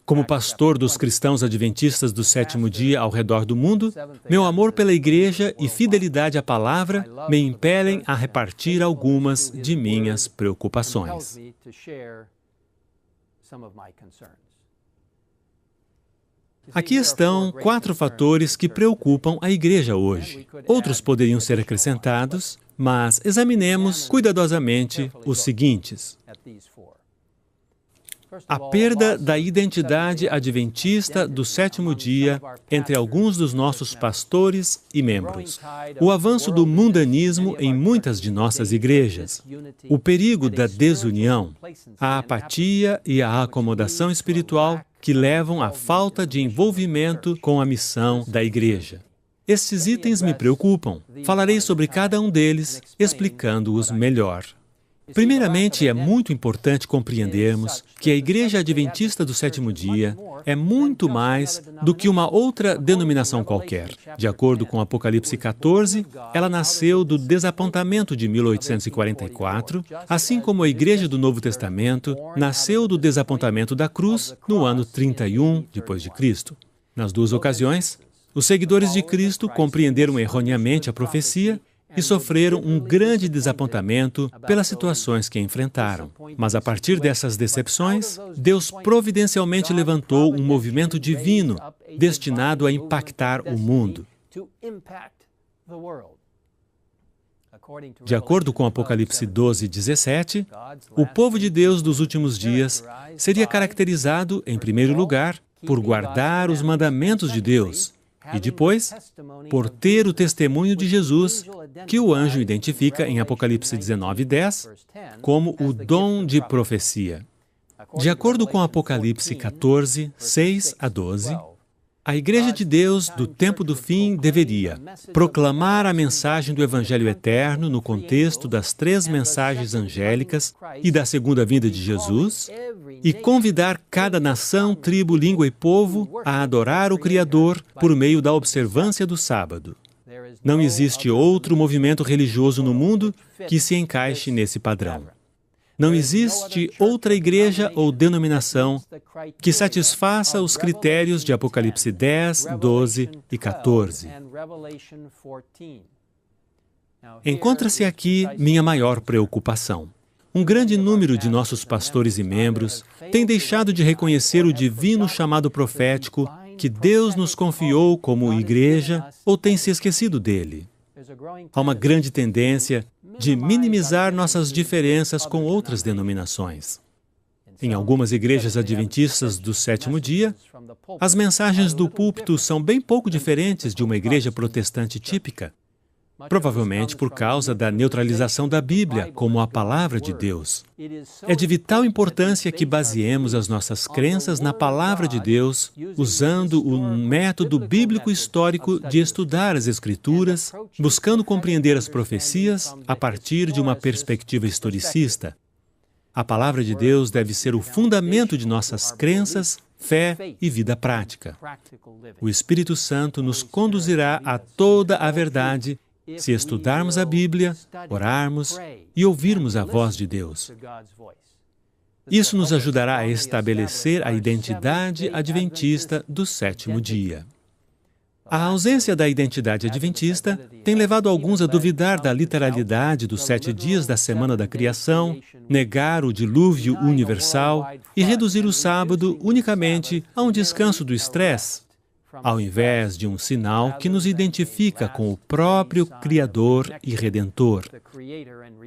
Como pastor dos cristãos adventistas do sétimo dia ao redor do mundo, meu amor pela igreja e fidelidade à palavra me impelem a repartir algumas de minhas preocupações. Aqui estão 4 fatores que preocupam a igreja hoje. Outros poderiam ser acrescentados, mas examinemos cuidadosamente os seguintes. A perda da identidade adventista do sétimo dia entre alguns dos nossos pastores e membros. O avanço do mundanismo em muitas de nossas igrejas. O perigo da desunião. A apatia e a acomodação espiritual que levam à falta de envolvimento com a missão da igreja. Estes itens me preocupam. Falarei sobre cada um deles, explicando-os melhor. Primeiramente, é muito importante compreendermos que a Igreja Adventista do Sétimo Dia é muito mais do que uma outra denominação qualquer. De acordo com Apocalipse 14, ela nasceu do desapontamento de 1844, assim como a Igreja do Novo Testamento nasceu do desapontamento da cruz no ano 31 d.C. Nas duas ocasiões, os seguidores de Cristo compreenderam erroneamente a profecia e sofreram um grande desapontamento pelas situações que enfrentaram. Mas a partir dessas decepções, Deus providencialmente levantou um movimento divino destinado a impactar o mundo. De acordo com Apocalipse 12:17, o povo de Deus dos últimos dias seria caracterizado, em primeiro lugar, por guardar os mandamentos de Deus, e depois, por ter o testemunho de Jesus, que o anjo identifica em Apocalipse 19:10 como o dom de profecia. De acordo com Apocalipse 14, 6 a 12, a Igreja de Deus do tempo do fim deveria proclamar a mensagem do Evangelho eterno no contexto das 3 mensagens angélicas e da segunda vinda de Jesus e convidar cada nação, tribo, língua e povo a adorar o Criador por meio da observância do sábado. Não existe outro movimento religioso no mundo que se encaixe nesse padrão. Não existe outra igreja ou denominação que satisfaça os critérios de Apocalipse 10, 12 e 14. Encontra-se aqui minha maior preocupação. Um grande número de nossos pastores e membros tem deixado de reconhecer o divino chamado profético que Deus nos confiou como igreja ou tem se esquecido dele. Há uma grande tendência de minimizar nossas diferenças com outras denominações. Em algumas igrejas adventistas do sétimo dia, as mensagens do púlpito são bem pouco diferentes de uma igreja protestante típica, provavelmente por causa da neutralização da Bíblia como a palavra de Deus. É de vital importância que baseemos as nossas crenças na palavra de Deus, usando um método bíblico histórico de estudar as Escrituras, buscando compreender as profecias a partir de uma perspectiva historicista. A palavra de Deus deve ser o fundamento de nossas crenças, fé e vida prática. O Espírito Santo nos conduzirá a toda a verdade se estudarmos a Bíblia, orarmos e ouvirmos a voz de Deus. Isso nos ajudará a estabelecer a identidade adventista do sétimo dia. A ausência da identidade adventista tem levado alguns a duvidar da literalidade dos 7 dias da semana da criação, negar o dilúvio universal e reduzir o sábado unicamente a um descanso do estresse, ao invés de um sinal que nos identifica com o próprio Criador e Redentor.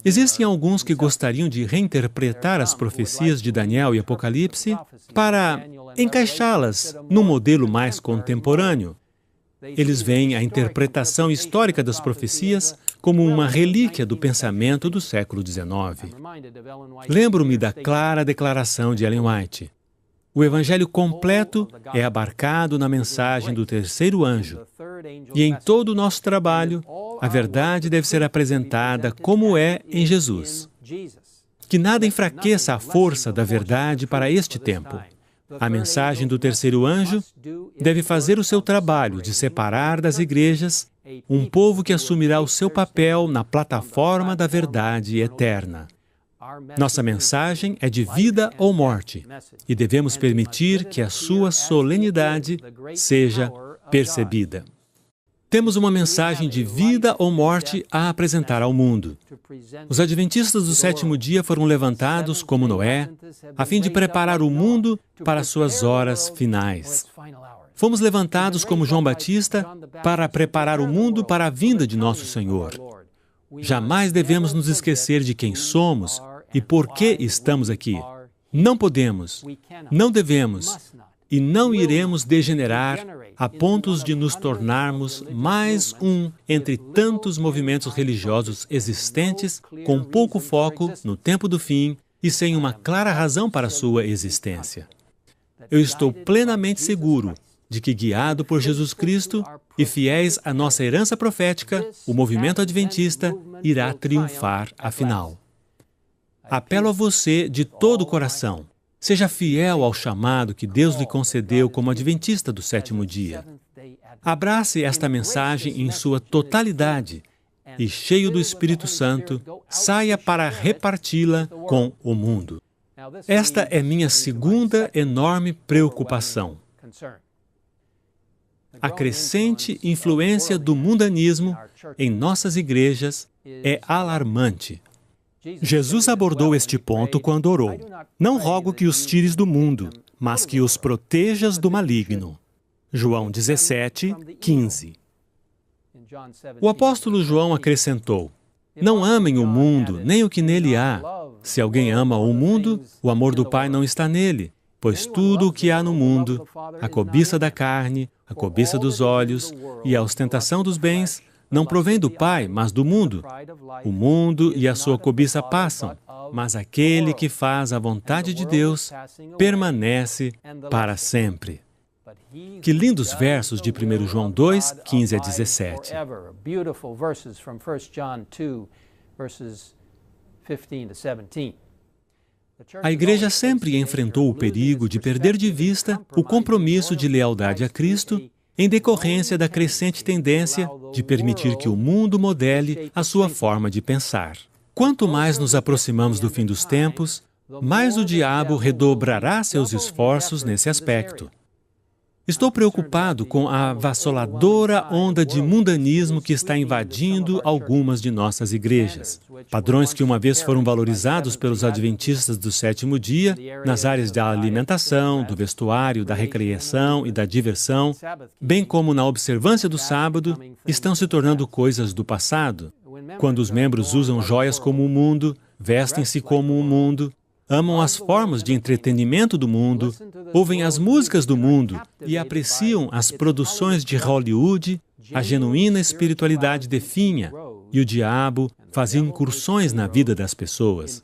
Existem alguns que gostariam de reinterpretar as profecias de Daniel e Apocalipse para encaixá-las num modelo mais contemporâneo. Eles veem a interpretação histórica das profecias como uma relíquia do pensamento do século XIX. Lembro-me da clara declaração de Ellen White. O Evangelho completo é abarcado na mensagem do terceiro anjo. E em todo o nosso trabalho, a verdade deve ser apresentada como é em Jesus. Que nada enfraqueça a força da verdade para este tempo. A mensagem do terceiro anjo deve fazer o seu trabalho de separar das igrejas um povo que assumirá o seu papel na plataforma da verdade eterna. Nossa mensagem é de vida ou morte, e devemos permitir que a sua solenidade seja percebida. Temos uma mensagem de vida ou morte a apresentar ao mundo. Os adventistas do sétimo dia foram levantados como Noé, a fim de preparar o mundo para suas horas finais. Fomos levantados como João Batista para preparar o mundo para a vinda de nosso Senhor. Jamais devemos nos esquecer de quem somos e por que estamos aqui. Não podemos, não devemos e não iremos degenerar a pontos de nos tornarmos mais um entre tantos movimentos religiosos existentes, com pouco foco no tempo do fim e sem uma clara razão para sua existência. Eu estou plenamente seguro de que, guiado por Jesus Cristo e fiéis à nossa herança profética, o movimento adventista irá triunfar afinal. Apelo a você de todo o coração. Seja fiel ao chamado que Deus lhe concedeu como adventista do sétimo dia. Abrace esta mensagem em sua totalidade e, cheio do Espírito Santo, saia para reparti-la com o mundo. Esta é minha segunda enorme preocupação. A crescente influência do mundanismo em nossas igrejas é alarmante. Jesus abordou este ponto quando orou: "Não rogo que os tires do mundo, mas que os protejas do maligno." João 17, 15. O apóstolo João acrescentou: "Não amem o mundo, nem o que nele há. Se alguém ama o mundo, o amor do Pai não está nele, pois tudo o que há no mundo, a cobiça da carne, a cobiça dos olhos e a ostentação dos bens, não provém do Pai, mas do mundo. O mundo e a sua cobiça passam, mas aquele que faz a vontade de Deus permanece para sempre." Que lindos versos de 1 João 2, 15 a 17. A igreja sempre enfrentou o perigo de perder de vista o compromisso de lealdade a Cristo em decorrência da crescente tendência de permitir que o mundo modele a sua forma de pensar. Quanto mais nos aproximamos do fim dos tempos, mais o diabo redobrará seus esforços nesse aspecto. Estou preocupado com a avassaladora onda de mundanismo que está invadindo algumas de nossas igrejas. Padrões que uma vez foram valorizados pelos adventistas do sétimo dia, nas áreas da alimentação, do vestuário, da recreação e da diversão, bem como na observância do sábado, estão se tornando coisas do passado. Quando os membros usam joias como o mundo, vestem-se como o mundo, amam as formas de entretenimento do mundo, ouvem as músicas do mundo e apreciam as produções de Hollywood, a genuína espiritualidade definha, e o diabo faz incursões na vida das pessoas.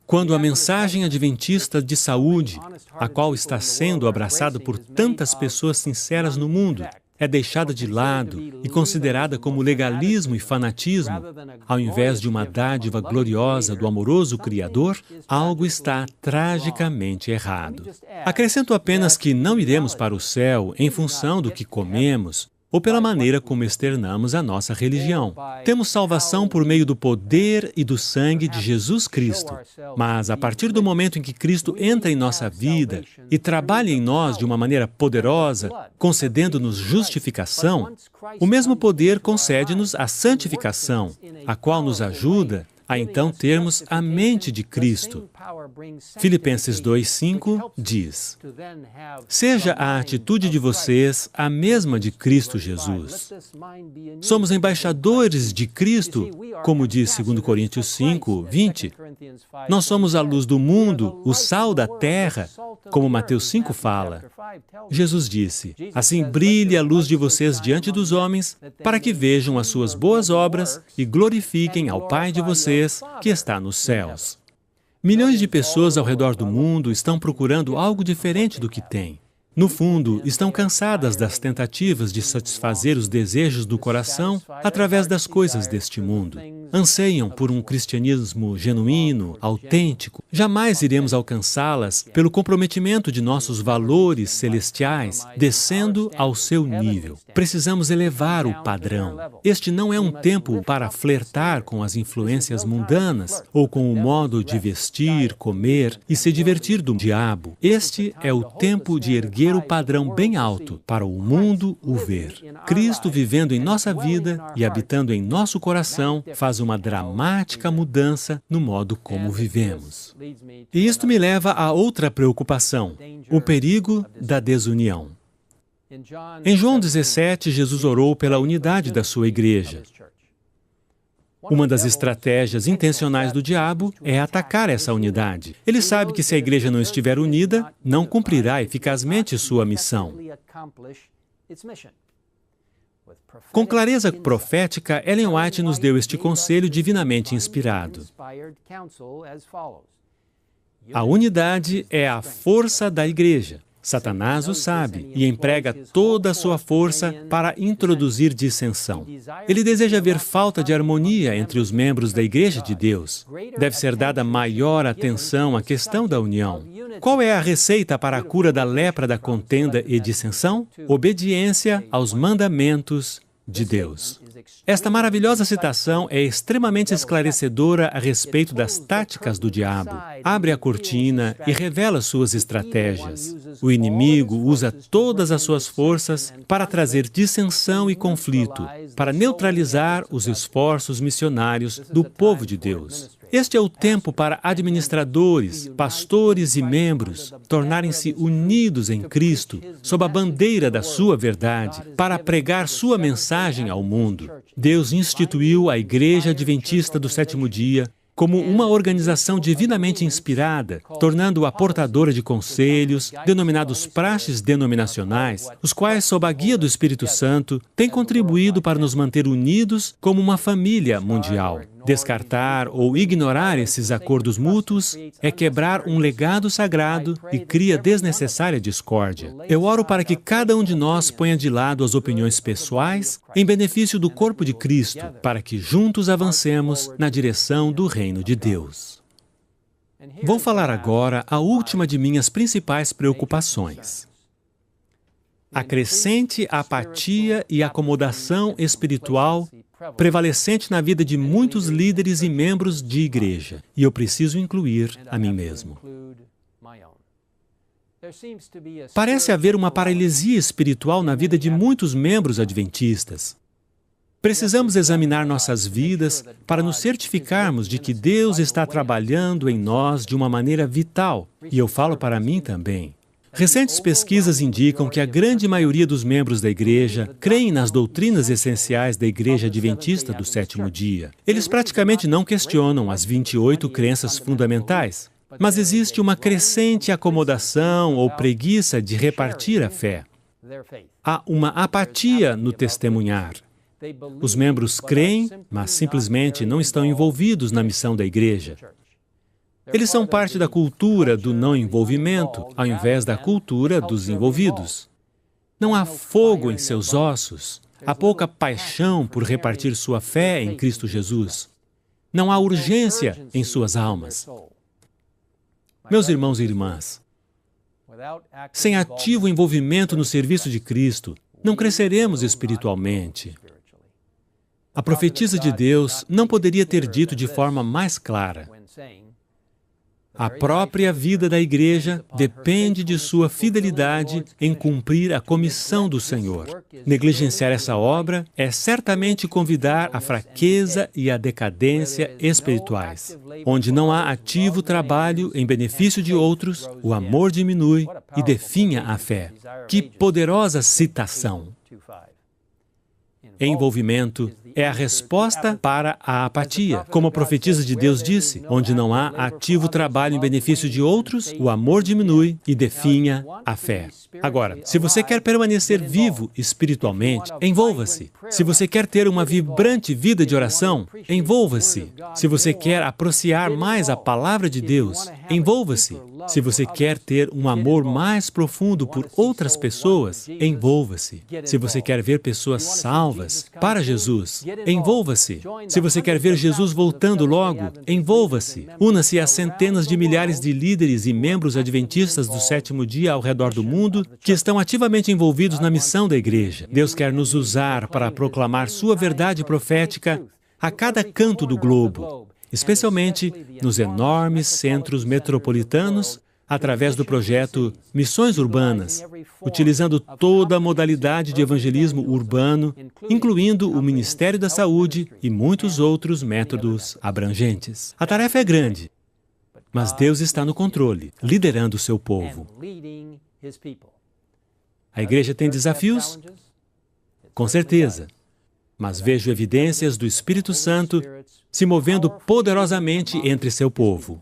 Quando a mensagem adventista de saúde, a qual está sendo abraçada por tantas pessoas sinceras no mundo, é deixada de lado e considerada como legalismo e fanatismo, ao invés de uma dádiva gloriosa do amoroso Criador, algo está tragicamente errado. Acrescento apenas que não iremos para o céu em função do que comemos ou pela maneira como externamos a nossa religião. Temos salvação por meio do poder e do sangue de Jesus Cristo. Mas, a partir do momento em que Cristo entra em nossa vida e trabalha em nós de uma maneira poderosa, concedendo-nos justificação, o mesmo poder concede-nos a santificação, a qual nos ajuda a então termos a mente de Cristo. Filipenses 2:5 diz: "Seja a atitude de vocês a mesma de Cristo Jesus." Somos embaixadores de Cristo, como diz 2 Coríntios 5:20. Nós somos a luz do mundo, o sal da terra, como Mateus 5 fala. Jesus disse: "Assim brilhe a luz de vocês diante dos homens, para que vejam as suas boas obras e glorifiquem ao Pai de vocês, que está nos céus." Milhões de pessoas ao redor do mundo estão procurando algo diferente do que têm. no fundo, estão cansadas das tentativas de satisfazer os desejos do coração através das coisas deste mundo. Anseiam por um cristianismo genuíno, autêntico. Jamais iremos alcançá-las pelo comprometimento de nossos valores celestiais, descendo ao seu nível. Precisamos elevar o padrão. Este não é um tempo para flertar com as influências mundanas ou com o modo de vestir, comer e se divertir do diabo. Este é o tempo de erguer o padrão bem alto para o mundo o ver. Cristo vivendo em nossa vida e habitando em nosso coração faz uma dramática mudança no modo como vivemos. E isto me leva a outra preocupação, o perigo da desunião. Em João 17, Jesus orou pela unidade da sua igreja. Uma das estratégias intencionais do diabo é atacar essa unidade. Ele sabe que se a igreja não estiver unida, não cumprirá eficazmente sua missão. Com clareza profética, Ellen White nos deu este conselho divinamente inspirado. A unidade é a força da igreja. Satanás o sabe e emprega toda a sua força para introduzir dissensão. Ele deseja ver falta de harmonia entre os membros da Igreja de Deus. Deve ser dada maior atenção à questão da união. Qual é a receita para a cura da lepra da contenda e dissensão? Obediência aos mandamentos de Deus. Esta maravilhosa citação é extremamente esclarecedora a respeito das táticas do diabo. Abre a cortina e revela suas estratégias. O inimigo usa todas as suas forças para trazer dissensão e conflito, para neutralizar os esforços missionários do povo de Deus. Este é o tempo para administradores, pastores e membros tornarem-se unidos em Cristo, sob a bandeira da sua verdade, para pregar sua mensagem ao mundo. Deus instituiu a Igreja Adventista do Sétimo Dia como uma organização divinamente inspirada, tornando-a portadora de conselhos, denominados praxes denominacionais, os quais, sob a guia do Espírito Santo, têm contribuído para nos manter unidos como uma família mundial. Descartar ou ignorar esses acordos mútuos é quebrar um legado sagrado e cria desnecessária discórdia. Eu oro para que cada um de nós ponha de lado as opiniões pessoais em benefício do corpo de Cristo, para que juntos avancemos na direção do reino de Deus. Vou falar agora a última de minhas principais preocupações. A crescente apatia e acomodação espiritual prevalecente na vida de muitos líderes e membros de igreja. E eu preciso incluir a mim mesmo. Parece haver uma paralisia espiritual na vida de muitos membros adventistas. Precisamos examinar nossas vidas para nos certificarmos de que Deus está trabalhando em nós de uma maneira vital. E eu falo para mim também. Recentes pesquisas indicam que a grande maioria dos membros da igreja creem nas doutrinas essenciais da Igreja Adventista do Sétimo Dia. Eles praticamente não questionam as 28 crenças fundamentais, mas existe uma crescente acomodação ou preguiça de repartir a fé. Há uma apatia no testemunhar. Os membros creem, mas simplesmente não estão envolvidos na missão da igreja. Eles são parte da cultura do não envolvimento, ao invés da cultura dos envolvidos. Não há fogo em seus ossos, há pouca paixão por repartir sua fé em Cristo Jesus. Não há urgência em suas almas. Meus irmãos e irmãs, sem ativo envolvimento no serviço de Cristo, não cresceremos espiritualmente. A profetisa de Deus não poderia ter dito de forma mais clara: a própria vida da igreja depende de sua fidelidade em cumprir a comissão do Senhor. Negligenciar essa obra é certamente convidar a fraqueza e a decadência espirituais. Onde não há ativo trabalho em benefício de outros, o amor diminui e definha a fé. Que poderosa citação! Envolvimento é a resposta para a apatia. Como a profetisa de Deus disse, onde não há ativo trabalho em benefício de outros, o amor diminui e definha a fé. Agora, se você quer permanecer vivo espiritualmente, envolva-se. Se você quer ter uma vibrante vida de oração, envolva-se. Se você quer apreciar mais a palavra de Deus, envolva-se. Se você quer ter um amor mais profundo por outras pessoas, envolva-se. Se você quer ver pessoas salvas para Jesus, envolva-se. Se você quer ver Jesus voltando logo, envolva-se. Una-se às centenas de milhares de líderes e membros adventistas do sétimo dia ao redor do mundo que estão ativamente envolvidos na missão da igreja. Deus quer nos usar para proclamar sua verdade profética a cada canto do globo, especialmente nos enormes centros metropolitanos, através do projeto Missões Urbanas, utilizando toda a modalidade de evangelismo urbano, incluindo o Ministério da Saúde e muitos outros métodos abrangentes. A tarefa é grande, mas Deus está no controle, liderando o seu povo. A igreja tem desafios? Com certeza. Mas vejo evidências do Espírito Santo se movendo poderosamente entre seu povo.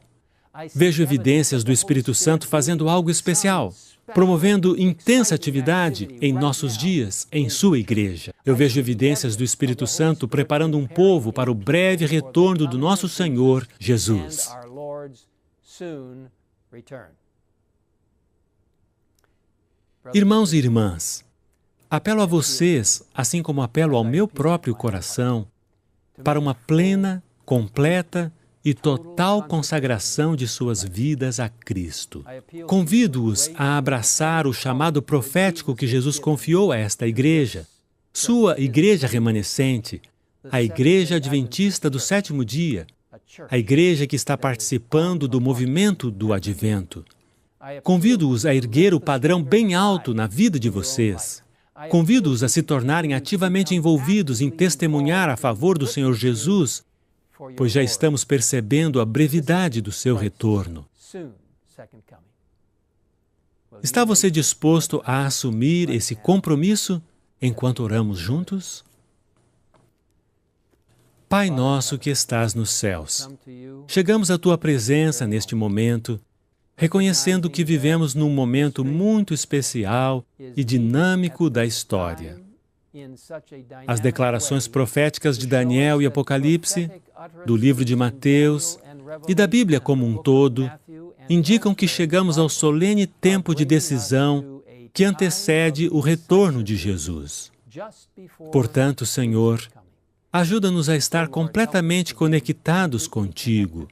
Vejo evidências do Espírito Santo fazendo algo especial, promovendo intensa atividade em nossos dias, em sua igreja. Eu vejo evidências do Espírito Santo preparando um povo para o breve retorno do nosso Senhor Jesus. Irmãos e irmãs, apelo a vocês, assim como apelo ao meu próprio coração, para uma plena, completa e total consagração de suas vidas a Cristo. Convido-os a abraçar o chamado profético que Jesus confiou a esta igreja, sua igreja remanescente, a Igreja Adventista do Sétimo Dia, a igreja que está participando do movimento do Advento. Convido-os a erguer o padrão bem alto na vida de vocês. Convido-os a se tornarem ativamente envolvidos em testemunhar a favor do Senhor Jesus, pois já estamos percebendo a brevidade do seu retorno. Está você disposto a assumir esse compromisso enquanto oramos juntos? Pai nosso que estás nos céus, chegamos à Tua presença neste momento, reconhecendo que vivemos num momento muito especial e dinâmico da história. As declarações proféticas de Daniel e Apocalipse, do livro de Mateus e da Bíblia como um todo, indicam que chegamos ao solene tempo de decisão que antecede o retorno de Jesus. Portanto, Senhor, ajuda-nos a estar completamente conectados contigo.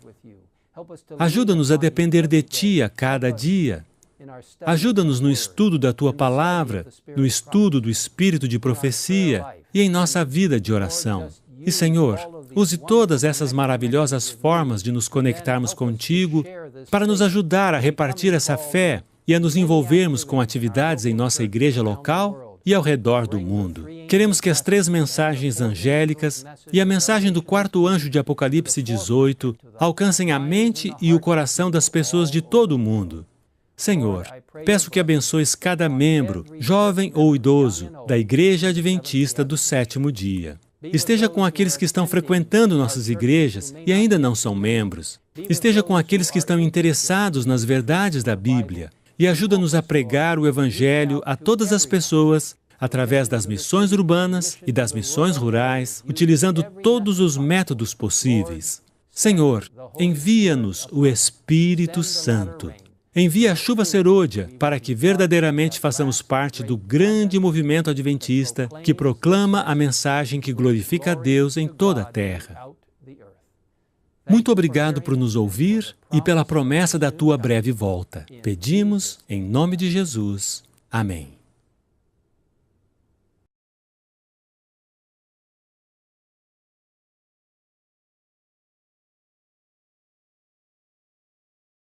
Ajuda-nos a depender de Ti a cada dia. Ajuda-nos no estudo da Tua Palavra, no estudo do Espírito de profecia e em nossa vida de oração. E, Senhor, use todas essas maravilhosas formas de nos conectarmos contigo para nos ajudar a repartir essa fé e a nos envolvermos com atividades em nossa igreja local e ao redor do mundo. Queremos que as 3 mensagens angélicas e a mensagem do 4º anjo de Apocalipse 18 alcancem a mente e o coração das pessoas de todo o mundo. Senhor, peço que abençoes cada membro, jovem ou idoso, da Igreja Adventista do Sétimo Dia. Esteja com aqueles que estão frequentando nossas igrejas e ainda não são membros. Esteja com aqueles que estão interessados nas verdades da Bíblia e ajuda-nos a pregar o Evangelho a todas as pessoas através das missões urbanas e das missões rurais, utilizando todos os métodos possíveis. Senhor, envia-nos o Espírito Santo. Envia a chuva serôdia para que verdadeiramente façamos parte do grande movimento adventista que proclama a mensagem que glorifica a Deus em toda a terra. Muito obrigado por nos ouvir e pela promessa da Tua breve volta. Pedimos em nome de Jesus. Amém.